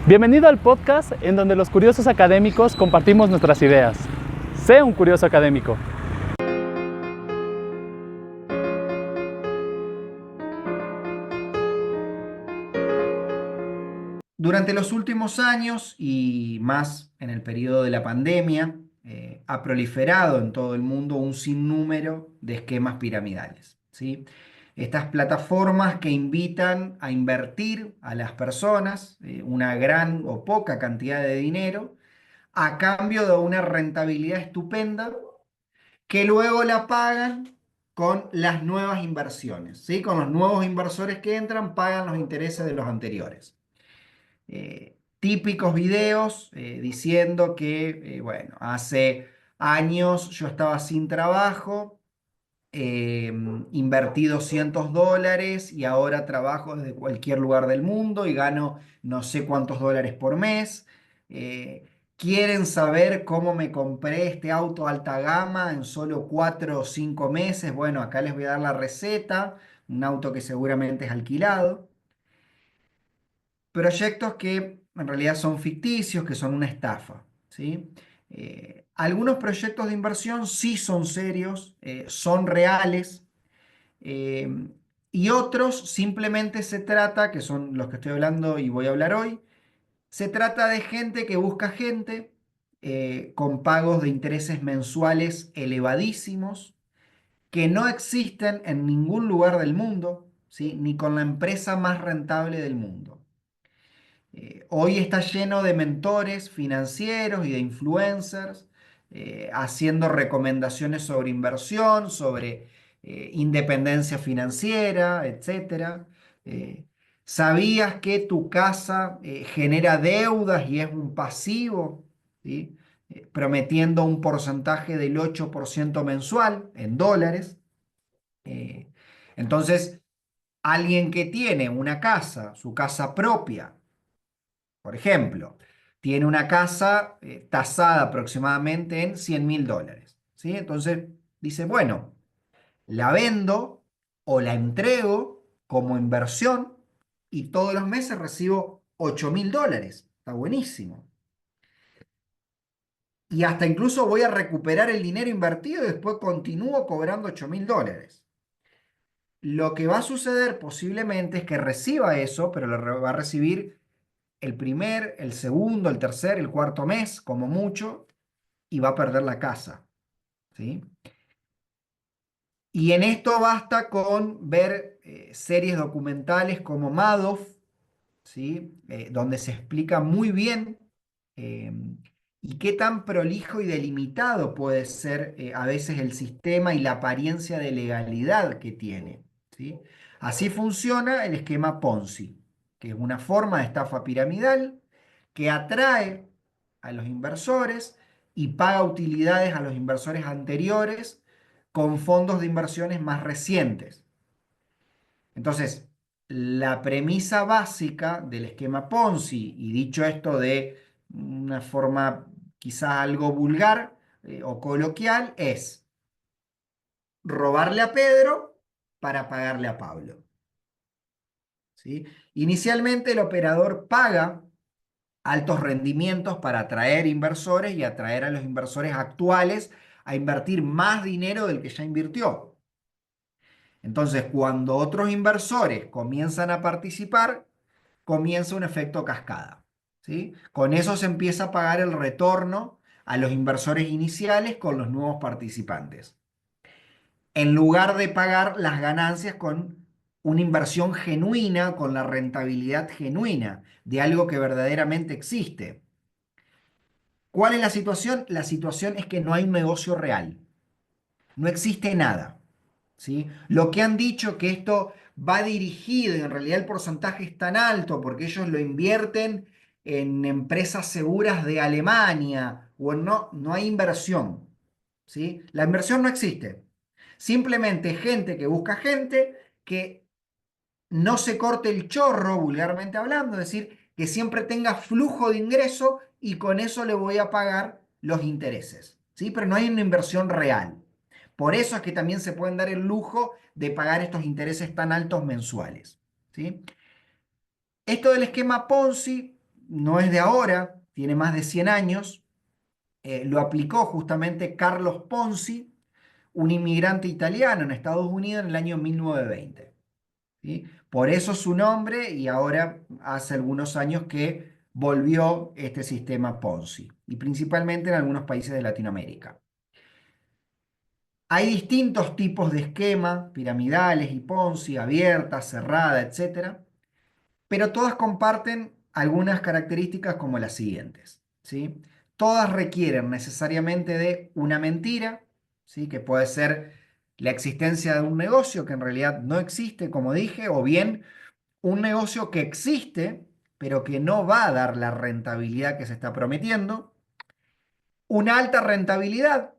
Bienvenido al podcast en donde los curiosos académicos compartimos nuestras ideas. Sé un curioso académico. Durante los últimos años y más en el periodo de la pandemia, ha proliferado en todo el mundo un sinnúmero de esquemas piramidales, ¿sí? Estas plataformas que invitan a invertir a las personas una gran o poca cantidad de dinero a cambio de una rentabilidad estupenda que luego la pagan con las nuevas inversiones, ¿sí? Con los nuevos inversores que entran, pagan los intereses de los anteriores. Típicos videos diciendo que, bueno, hace años yo estaba sin trabajo, eh, invertí $200 y ahora trabajo desde cualquier lugar del mundo y gano no sé cuántos dólares por mes. ¿Quieren saber cómo me compré este auto alta gama en solo 4 o 5 meses? Bueno, acá les voy a dar la receta, un auto que seguramente es alquilado. Proyectos que en realidad son ficticios, que son una estafa, ¿sí? Algunos proyectos de inversión sí son serios, son reales, eh, y otros simplemente se trata, que son los que estoy hablando y voy a hablar hoy, se trata de gente que busca gente con pagos de intereses mensuales elevadísimos, que no existen en ningún lugar del mundo, ¿sí? Ni con la empresa más rentable del mundo. Hoy está lleno de mentores financieros y de influencers haciendo recomendaciones sobre inversión, sobre independencia financiera, etcétera. Eh, ¿Sabías que tu casa genera deudas y es un pasivo? ¿Sí? Prometiendo un porcentaje del 8% mensual en dólares. Eh, entonces, alguien que tiene una casa, su casa propia, por ejemplo, tiene una casa tasada aproximadamente en $100.000, ¿sí? Entonces dice, bueno, la vendo o la entrego como inversión y todos los meses recibo $8.000. Está buenísimo. Y hasta incluso voy a recuperar el dinero invertido y después continúo cobrando $8.000. Lo que va a suceder posiblemente es que reciba eso, pero va a recibir el primer, el segundo, el tercer, el cuarto mes, como mucho, y va a perder la casa, ¿sí? Y en esto basta con ver series documentales como Madoff, ¿sí? Donde se explica muy bien eh, y qué tan prolijo y delimitado puede ser a veces el sistema y la apariencia de legalidad que tiene, ¿sí? Así funciona el esquema Ponzi, que es una forma de estafa piramidal que atrae a los inversores y paga utilidades a los inversores anteriores con fondos de inversiones más recientes. Entonces, la premisa básica del esquema Ponzi, y dicho esto de una forma quizás algo vulgar o coloquial, es robarle a Pedro para pagarle a Pablo, ¿sí? Inicialmente el operador paga altos rendimientos para atraer inversores y atraer a los inversores actuales a invertir más dinero del que ya invirtió. Entonces, cuando otros inversores comienzan a participar, comienza un efecto cascada, ¿sí? Con eso se empieza a pagar el retorno a los inversores iniciales con los nuevos participantes, en lugar de pagar las ganancias con una inversión genuina, con la rentabilidad genuina de algo que verdaderamente existe. ¿Cuál es la situación? La situación es que no hay un negocio real, no existe nada, ¿sí? Lo que han dicho que esto va dirigido y en realidad el porcentaje es tan alto porque ellos lo invierten en empresas seguras de Alemania o no, no hay inversión, ¿sí? La inversión no existe. Simplemente gente que busca gente que no se corte el chorro, vulgarmente hablando, es decir, que siempre tenga flujo de ingreso y con eso le voy a pagar los intereses, ¿sí? Pero no hay una inversión real. Por eso es que también se pueden dar el lujo de pagar estos intereses tan altos mensuales, ¿sí? Esto del esquema Ponzi no es de ahora, tiene más de 100 años. Lo aplicó justamente Carlos Ponzi, un inmigrante italiano en Estados Unidos en el año 1920. ¿Sí? Por eso su nombre, y ahora hace algunos años que volvió este sistema Ponzi, y principalmente en algunos países de Latinoamérica. Hay distintos tipos de esquema, piramidales y Ponzi, abierta, cerrada, etcétera, pero todas comparten algunas características como las siguientes, ¿sí? Todas requieren necesariamente de una mentira, ¿sí? Que puede ser la existencia de un negocio que en realidad no existe, como dije, o bien un negocio que existe, pero que no va a dar la rentabilidad que se está prometiendo, una alta rentabilidad,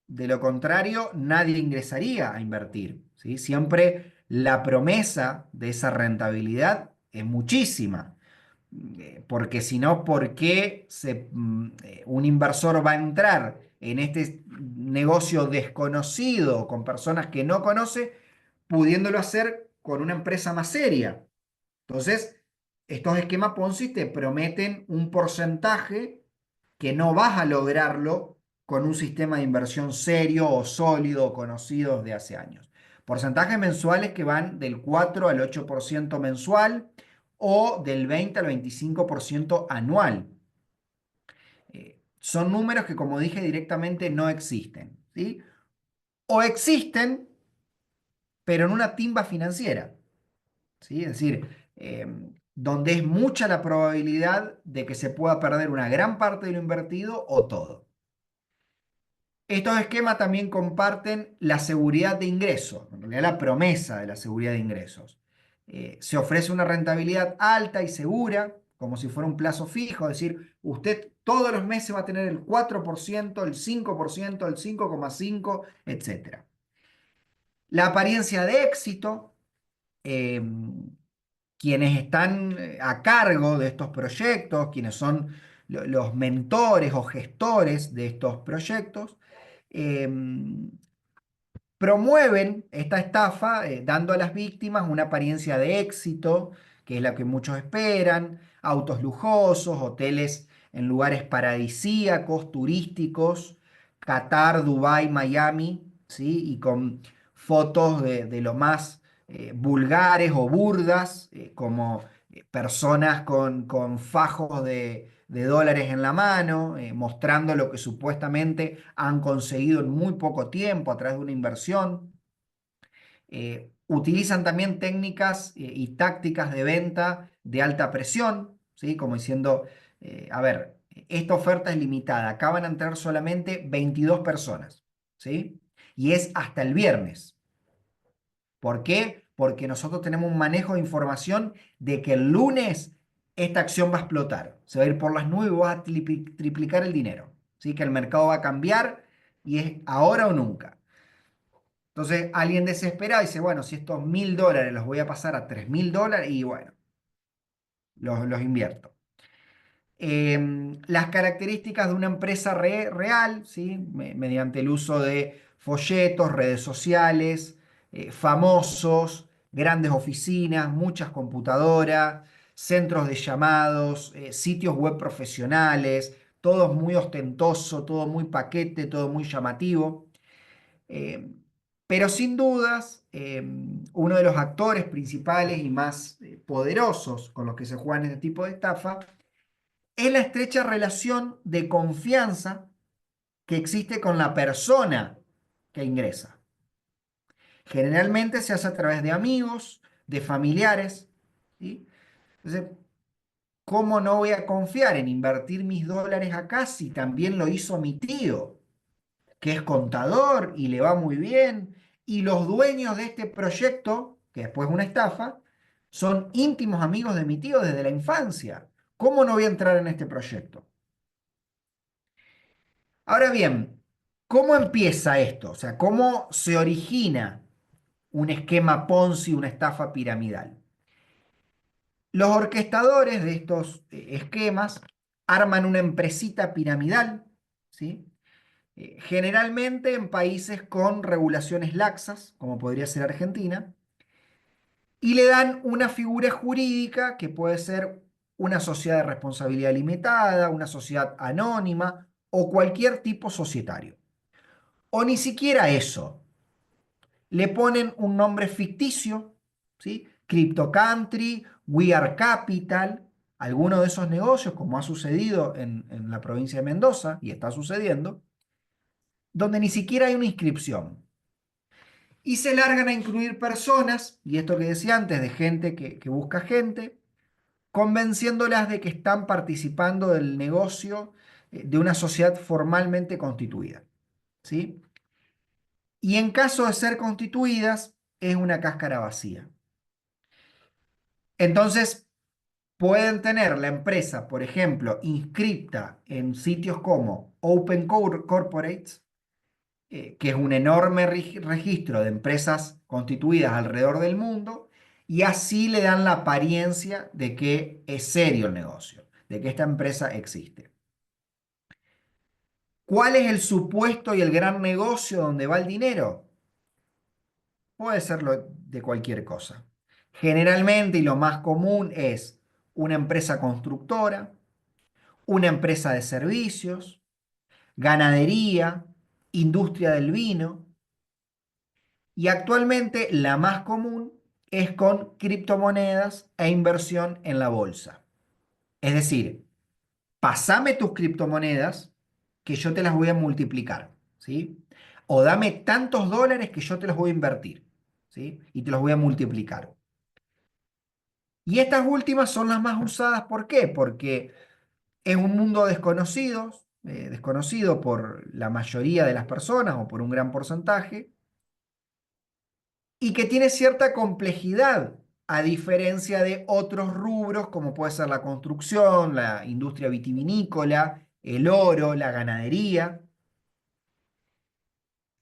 de lo contrario, nadie ingresaría a invertir, ¿sí? Siempre la promesa de esa rentabilidad es muchísima, porque si no, ¿por qué un inversor va a entrar en este negocio desconocido con personas que no conoce, pudiéndolo hacer con una empresa más seria? Entonces, estos esquemas Ponzi te prometen un porcentaje que no vas a lograrlo con un sistema de inversión serio o sólido o conocido de hace años. Porcentajes mensuales que van del 4 al 8% mensual o del 20 al 25% anual. Son números que, como dije directamente, no existen, ¿sí? O existen, pero en una timba financiera. ¿Sí? Es decir, donde es mucha la probabilidad de que se pueda perder una gran parte de lo invertido o todo. Estos esquemas también comparten la seguridad de ingreso, en realidad la promesa de la seguridad de ingresos. Se ofrece una rentabilidad alta y segura, como si fuera un plazo fijo, es decir, usted todos los meses va a tener el 4%, el 5%, el 5,5%, etc. La apariencia de éxito, eh, quienes están a cargo de estos proyectos, quienes son los mentores o gestores de estos proyectos, eh, promueven esta estafa dando a las víctimas una apariencia de éxito, que es la que muchos esperan, autos lujosos, hoteles en lugares paradisíacos, turísticos, Qatar, Dubái, Miami, ¿sí? Y con fotos de lo más vulgares o burdas, como personas con fajos de dólares en la mano, mostrando lo que supuestamente han conseguido en muy poco tiempo a través de una inversión. Utilizan también técnicas y tácticas de venta de alta presión, ¿sí? Como diciendo, a ver, esta oferta es limitada, acá van a entrar solamente 22 personas, ¿sí? Y es hasta el viernes. ¿Por qué? Porque nosotros tenemos un manejo de información de que el lunes esta acción va a explotar, se va a ir por las nubes y vas a triplicar el dinero, ¿sí? Que el mercado va a cambiar y es ahora o nunca. Entonces alguien desesperado dice, bueno, si estos $1.000 los voy a pasar a $3.000 y bueno, los invierto. Las características de una empresa real, ¿sí? Mediante el uso de folletos, redes sociales, famosos, grandes oficinas, muchas computadoras, centros de llamados, sitios web profesionales, todo muy ostentoso, todo muy paquete, todo muy llamativo. Eh, pero sin dudas, uno de los actores principales y más poderosos con los que se juegan este tipo de estafa es la estrecha relación de confianza que existe con la persona que ingresa. Generalmente se hace a través de amigos, de familiares, ¿sí? Entonces, ¿cómo no voy a confiar en invertir mis dólares acá si también lo hizo mi tío, que es contador y le va muy bien? Y los dueños de este proyecto, que después es una estafa, son íntimos amigos de mi tío desde la infancia. ¿Cómo no voy a entrar en este proyecto? Ahora bien, ¿cómo empieza esto? O sea, ¿cómo se origina un esquema Ponzi, una estafa piramidal? Los orquestadores de estos esquemas arman una empresita piramidal, ¿sí? Generalmente en países con regulaciones laxas, como podría ser Argentina, y le dan una figura jurídica que puede ser una sociedad de responsabilidad limitada, una sociedad anónima o cualquier tipo societario. O ni siquiera eso. Le ponen un nombre ficticio, ¿sí? Crypto Country, We Are Capital, alguno de esos negocios, como ha sucedido en la provincia de Mendoza, y está sucediendo, donde ni siquiera hay una inscripción. Y se largan a incluir personas, y esto que decía antes, de gente que busca gente, convenciéndolas de que están participando del negocio de una sociedad formalmente constituida, ¿sí? Y en caso de ser constituidas, es una cáscara vacía. Entonces, pueden tener la empresa, por ejemplo, inscripta en sitios como Open Corporates, que es un enorme registro de empresas constituidas alrededor del mundo, y así le dan la apariencia de que es serio el negocio, de que esta empresa existe. ¿Cuál es el supuesto y el gran negocio donde va el dinero? Puede ser de cualquier cosa. Generalmente y lo más común es una empresa constructora, una empresa de servicios, ganadería, industria del vino, y actualmente la más común es con criptomonedas e inversión en la bolsa. Es decir, pasame tus criptomonedas que yo te las voy a multiplicar, ¿sí? O dame tantos dólares que yo te los voy a invertir, ¿sí? Y te los voy a multiplicar. Y estas últimas son las más usadas, ¿por qué? Porque es un mundo desconocido por la mayoría de las personas o por un gran porcentaje, y que tiene cierta complejidad, a diferencia de otros rubros como puede ser la construcción, la industria vitivinícola, el oro, la ganadería.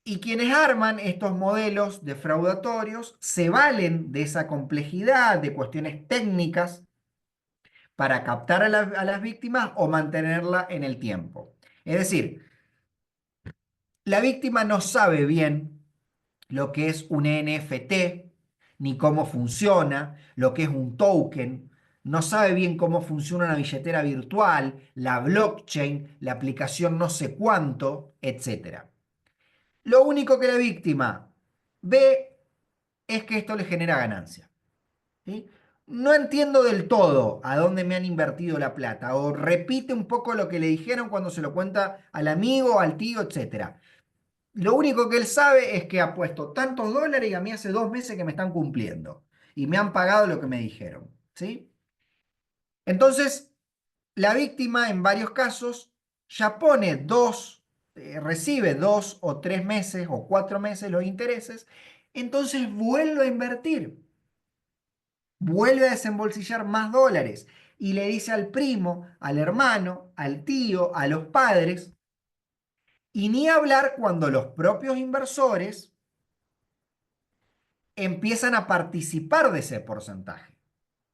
Y quienes arman estos modelos defraudatorios se valen de esa complejidad, de cuestiones técnicas, para captar a las víctimas o mantenerla en el tiempo. Es decir, la víctima no sabe bien lo que es un NFT, ni cómo funciona, lo que es un token, no sabe bien cómo funciona una billetera virtual, la blockchain, la aplicación no sé cuánto, etc. Lo único que la víctima ve es que esto le genera ganancia, ¿sí? No entiendo del todo a dónde me han invertido la plata, o repite un poco lo que le dijeron cuando se lo cuenta al amigo, al tío, etc. Lo único que él sabe es que ha puesto tantos dólares y a mí hace 2 meses que me están cumpliendo y me han pagado lo que me dijeron, ¿sí? Entonces, la víctima en varios casos ya pone recibe 2 o 3 meses o 4 meses los intereses, entonces vuelve a invertir, vuelve a desembolsillar más dólares y le dice al primo, al hermano, al tío, a los padres, y ni hablar cuando los propios inversores empiezan a participar de ese porcentaje,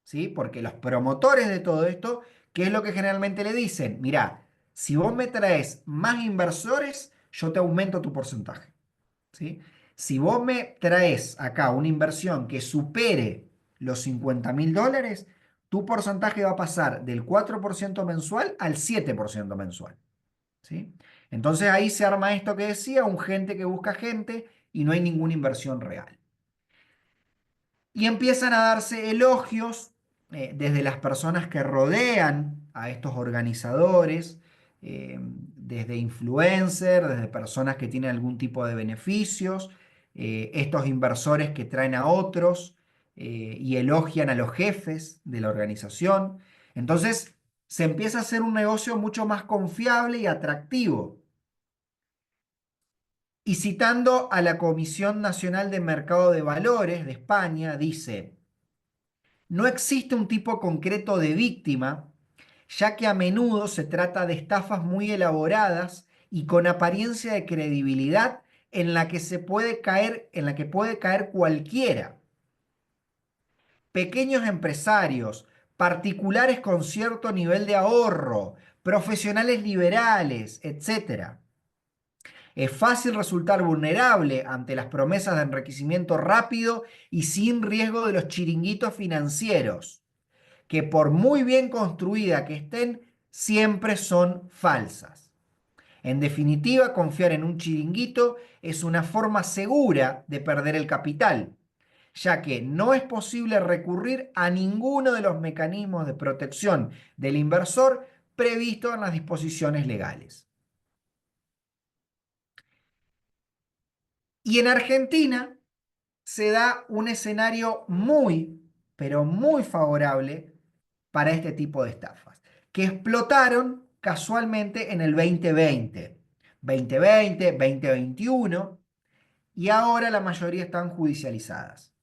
¿sí? Porque los promotores de todo esto, ¿qué es lo que generalmente le dicen? Mirá, si vos me traes más inversores, yo te aumento tu porcentaje, ¿sí? Si vos me traes acá una inversión que supere los $50.000, tu porcentaje va a pasar del 4% mensual al 7% mensual, ¿sí? Entonces ahí se arma esto que decía, un gente que busca gente y no hay ninguna inversión real. Y empiezan a darse elogios desde las personas que rodean a estos organizadores, desde influencers, desde personas que tienen algún tipo de beneficios, estos inversores que traen a otros y elogian a los jefes de la organización. Entonces se empieza a hacer un negocio mucho más confiable y atractivo. Y citando a la Comisión Nacional de Mercado de Valores de España, dice: no existe un tipo concreto de víctima, ya que a menudo se trata de estafas muy elaboradas y con apariencia de credibilidad en la que puede caer cualquiera. Pequeños empresarios, particulares con cierto nivel de ahorro, profesionales liberales, etc. Es fácil resultar vulnerable ante las promesas de enriquecimiento rápido y sin riesgo de los chiringuitos financieros, que por muy bien construida que estén, siempre son falsas. En definitiva, confiar en un chiringuito es una forma segura de perder el capital, ya que no es posible recurrir a ninguno de los mecanismos de protección del inversor previstos en las disposiciones legales. Y en Argentina se da un escenario muy, pero muy favorable para este tipo de estafas, que explotaron casualmente en el 2020, 2021, y ahora la mayoría están judicializadas.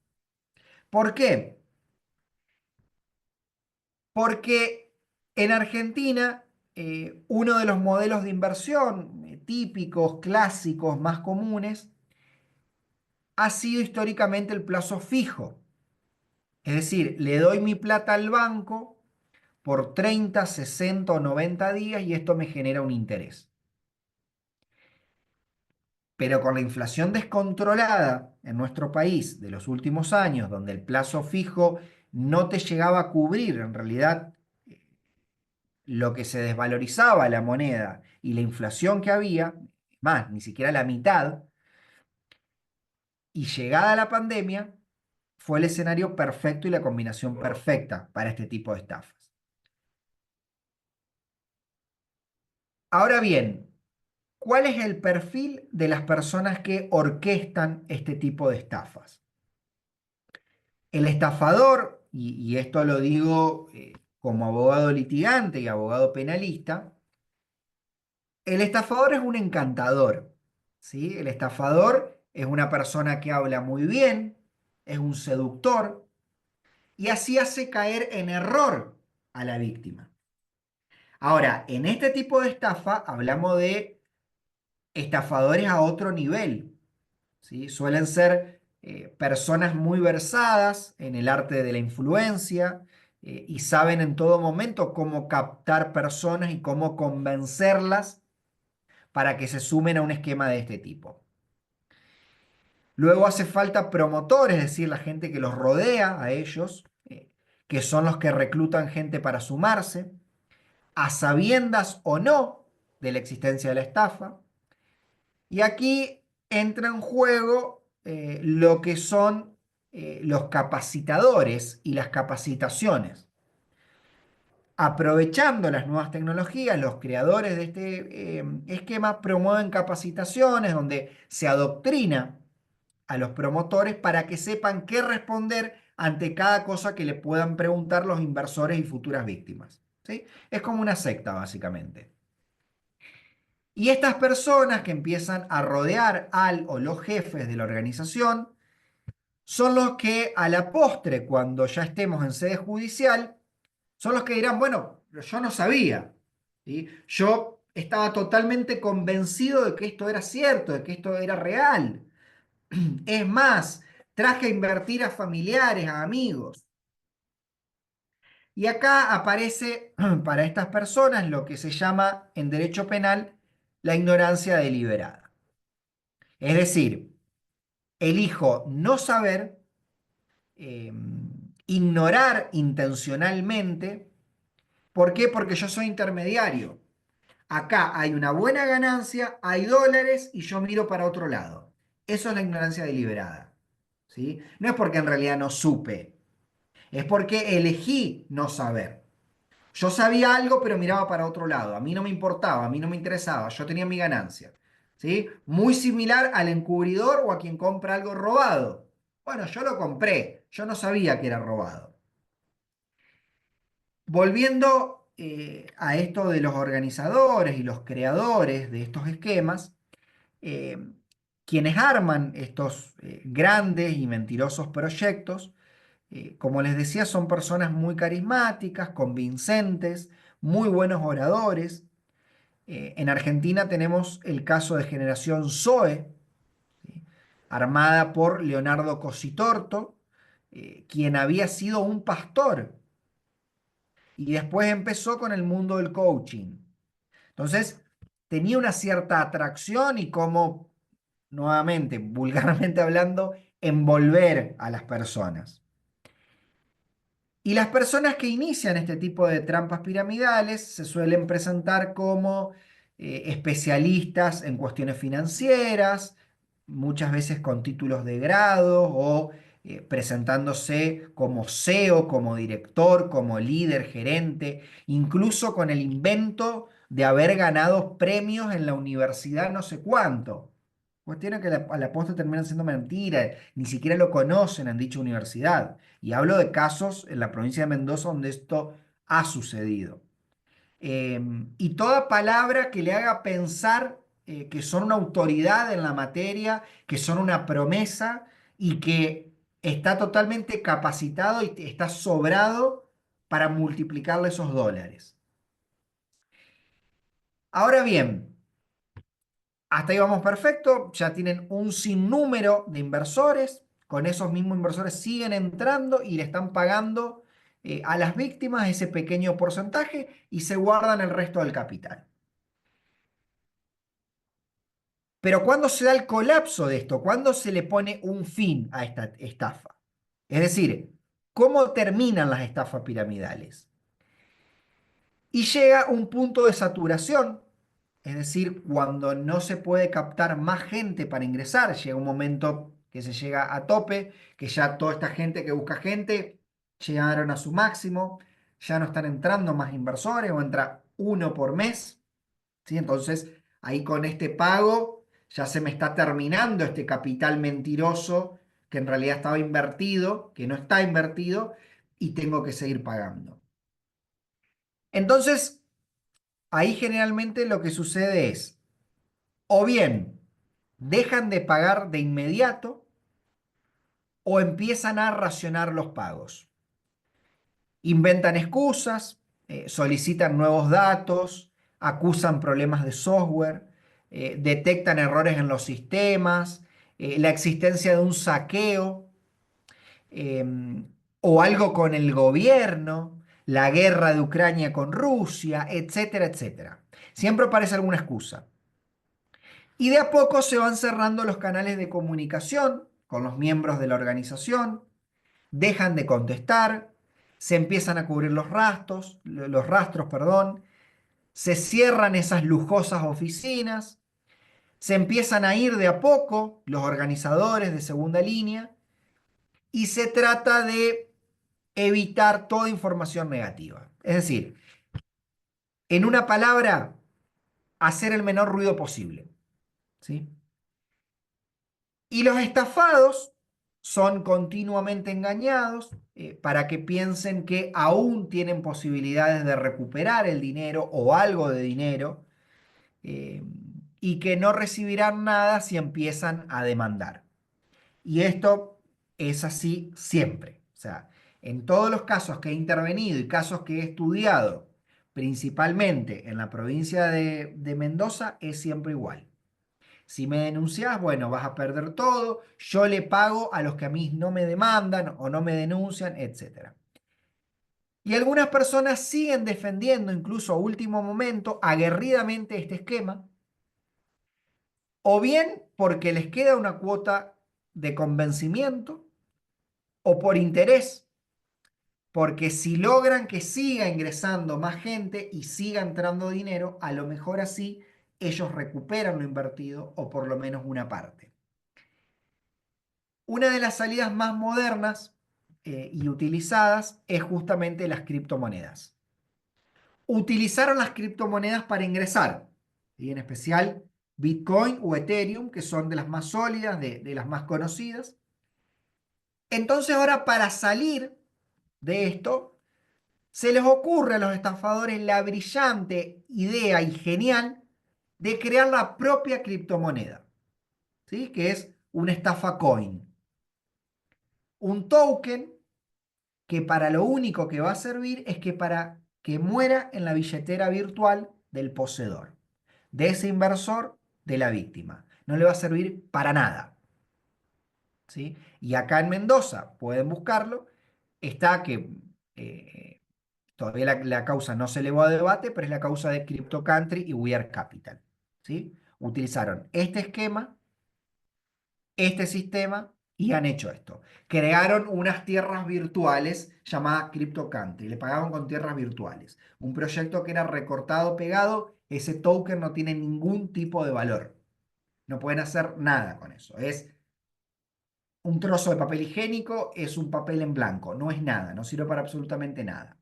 ¿Por qué? Porque en Argentina uno de los modelos de inversión típicos, clásicos, más comunes, ha sido históricamente el plazo fijo. Es decir, le doy mi plata al banco por 30, 60 o 90 días y esto me genera un interés. Pero con la inflación descontrolada en nuestro país de los últimos años, donde el plazo fijo no te llegaba a cubrir en realidad lo que se desvalorizaba la moneda y la inflación que había, más, ni siquiera la mitad, y llegada la pandemia, fue el escenario perfecto y la combinación perfecta para este tipo de estafas. Ahora bien, ¿cuál es el perfil de las personas que orquestan este tipo de estafas? El estafador, y esto lo digo como abogado litigante y abogado penalista, el estafador es un encantador, ¿sí? El estafador es una persona que habla muy bien, es un seductor y así hace caer en error a la víctima. Ahora, en este tipo de estafa hablamos de estafadores a otro nivel, ¿sí? Suelen ser personas muy versadas en el arte de la influencia y saben en todo momento cómo captar personas y cómo convencerlas para que se sumen a un esquema de este tipo. Luego hace falta promotores, es decir, la gente que los rodea a ellos, que son los que reclutan gente para sumarse, a sabiendas o no de la existencia de la estafa. Y aquí entra en juego lo que son los capacitadores y las capacitaciones. Aprovechando las nuevas tecnologías, los creadores de este esquema promueven capacitaciones donde se adoctrina a los promotores para que sepan qué responder ante cada cosa que le puedan preguntar los inversores y futuras víctimas. ¿Sí? Es como una secta, básicamente. Y estas personas que empiezan a rodear al o los jefes de la organización son los que a la postre, cuando ya estemos en sede judicial, son los que dirán, bueno, yo no sabía, ¿sí? Yo estaba totalmente convencido de que esto era cierto, de que esto era real. Es más, traje a invertir a familiares, a amigos. Y acá aparece para estas personas lo que se llama en derecho penal la ignorancia deliberada. Es decir, elijo no saber, eh, ignorar intencionalmente. ¿Por qué? Porque yo soy intermediario. Acá hay una buena ganancia, hay dólares y yo miro para otro lado. Eso es la ignorancia deliberada. ¿Sí? No es porque en realidad no supe, es porque elegí no saber. Yo sabía algo, pero miraba para otro lado. A mí no me importaba, a mí no me interesaba, yo tenía mi ganancia. ¿Sí? Muy similar al encubridor o a quien compra algo robado. Bueno, yo lo compré, yo no sabía que era robado. Volviendo a esto de los organizadores y los creadores de estos esquemas, eh, quienes arman estos grandes y mentirosos proyectos, como les decía, son personas muy carismáticas, convincentes, muy buenos oradores. En Argentina tenemos el caso de Generación Zoe, ¿sí? Armada por Leonardo Cositorto, quien había sido un pastor y después empezó con el mundo del coaching. Entonces, tenía una cierta atracción y como, nuevamente, vulgarmente hablando, envolver a las personas. Y las personas que inician este tipo de trampas piramidales se suelen presentar como especialistas en cuestiones financieras, muchas veces con títulos de grado o presentándose como CEO, como director, como líder, gerente, incluso con el invento de haber ganado premios en la universidad no sé cuánto. Cuestiones que a la postre terminan siendo mentira, ni siquiera lo conocen en dicha universidad. Y hablo de casos en la provincia de Mendoza donde esto ha sucedido. Y toda palabra que le haga pensar que son una autoridad en la materia, que son una promesa y que está totalmente capacitado y está sobrado para multiplicarle esos dólares. Ahora bien, hasta ahí vamos perfecto, ya tienen un sinnúmero de inversores, con esos mismos inversores siguen entrando y le están pagando a las víctimas ese pequeño porcentaje y se guardan el resto del capital. Pero ¿cuándo se da el colapso de esto? ¿Cuándo se le pone un fin a esta estafa? Es decir, ¿cómo terminan las estafas piramidales? Y llega un punto de saturación, es decir, cuando no se puede captar más gente para ingresar, llega un momento que se llega a tope, que ya toda esta gente que busca gente llegaron a su máximo, ya no están entrando más inversores o entra uno por mes, ¿sí? Entonces, ahí con este pago ya se me está terminando este capital mentiroso que en realidad estaba invertido, que no está invertido y tengo que seguir pagando. Entonces, ahí generalmente lo que sucede es, o bien dejan de pagar de inmediato o empiezan a racionar los pagos. Inventan excusas, solicitan nuevos datos, acusan problemas de software, detectan errores en los sistemas, la existencia de un saqueo o algo con el gobierno, la guerra de Ucrania con Rusia, etcétera, etcétera. Siempre aparece alguna excusa. Y de a poco se van cerrando los canales de comunicación con los miembros de la organización, dejan de contestar, se empiezan a cubrir los rastros, perdón, se cierran esas lujosas oficinas, se empiezan a ir de a poco los organizadores de segunda línea y se trata de evitar toda información negativa. Es decir, en una palabra, hacer el menor ruido posible, ¿sí? Y los estafados son continuamente engañados para que piensen que aún tienen posibilidades de recuperar el dinero o algo de dinero eh, y que no recibirán nada si empiezan a demandar. Y esto es así siempre. O sea, en todos los casos que he intervenido y casos que he estudiado, principalmente en la provincia de Mendoza, es siempre igual. Si me denuncias, bueno, vas a perder todo. Yo le pago a los que a mí no me demandan o no me denuncian, etcétera. Y algunas personas siguen defendiendo, incluso a último momento, aguerridamente este esquema, o bien porque les queda una cuota de convencimiento, o por interés, porque si logran que siga ingresando más gente y siga entrando dinero, a lo mejor así ellos recuperan lo invertido o por lo menos una parte. Una de las salidas más modernas y utilizadas es justamente las criptomonedas. Utilizaron las criptomonedas para ingresar, y en especial Bitcoin o Ethereum, que son de las más sólidas, de las más conocidas. Entonces ahora para salir de esto, se les ocurre a los estafadores la brillante idea y genial de crear la propia criptomoneda, ¿sí? Que es una estafa coin. Un token que para lo único que va a servir es que para que muera en la billetera virtual del poseedor, de ese inversor, de la víctima. No le va a servir para nada, ¿sí? Y acá en Mendoza, pueden buscarlo, está que todavía la causa no se elevó a debate, pero es la causa de CryptoCountry y We Are Capital, ¿sí? Utilizaron este esquema, este sistema, Y han hecho esto. Crearon unas tierras virtuales llamadas CryptoCountry. Le pagaban con tierras virtuales. Un proyecto que era recortado, pegado. Ese token no tiene ningún tipo de valor. No pueden hacer nada con eso. Es un trozo de papel higiénico, es un papel en blanco. No es nada, no sirve para absolutamente nada.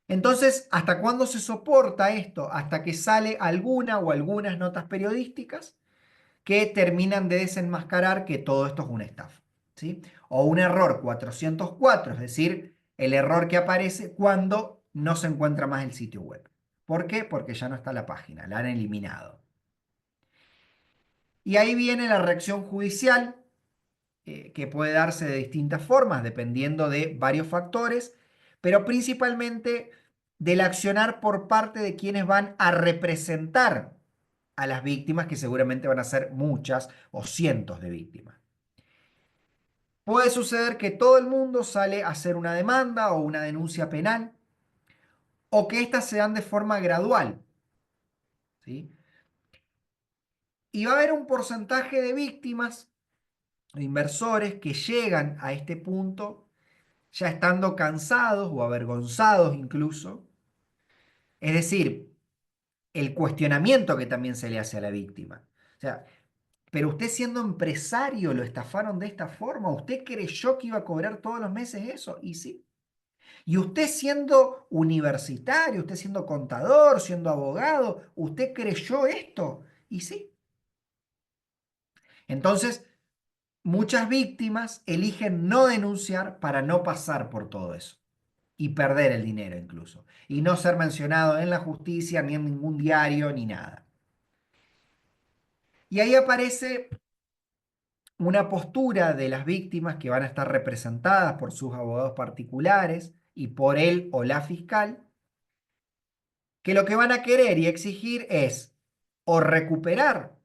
Entonces, ¿hasta cuándo se soporta esto? Hasta que sale alguna o algunas notas periodísticas que terminan de desenmascarar que todo esto es una estafa, ¿sí? O un error 404, es decir, el error que aparece cuando no se encuentra más el sitio web. ¿Por qué? Porque ya no está la página, la han eliminado. Y ahí viene la reacción judicial, que puede darse de distintas formas, dependiendo de varios factores, pero principalmente del accionar por parte de quienes van a representar a las víctimas, que seguramente van a ser muchas o cientos de víctimas. Puede suceder que todo el mundo sale a hacer una demanda o una denuncia penal, o que éstas se dan de forma gradual, ¿sí? Y va a haber un porcentaje de víctimas, de inversores, que llegan a este punto ya estando cansados o avergonzados incluso. Es decir, el cuestionamiento que también se le hace a la víctima. O sea, pero usted siendo empresario lo estafaron de esta forma. ¿Usted creyó que iba a cobrar todos los meses eso? Y sí. Y usted siendo universitario, usted siendo contador, siendo abogado, ¿usted creyó esto? Y sí. Entonces, muchas víctimas eligen no denunciar para no pasar por todo eso y perder el dinero incluso. Y no ser mencionado en la justicia, ni en ningún diario, ni nada. Y ahí aparece una postura de las víctimas que van a estar representadas por sus abogados particulares y por él o la fiscal, que lo que van a querer y exigir es o recuperar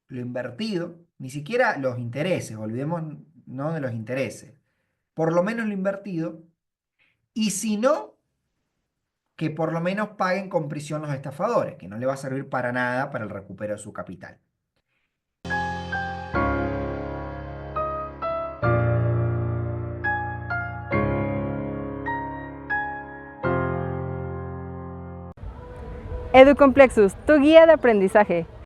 lo invertido, ni siquiera los intereses, olvidemos no de los intereses, por lo menos lo invertido, y si no, que por lo menos paguen con prisión los estafadores, que no le va a servir para nada para el recupero de su capital. Educomplexus, tu guía de aprendizaje.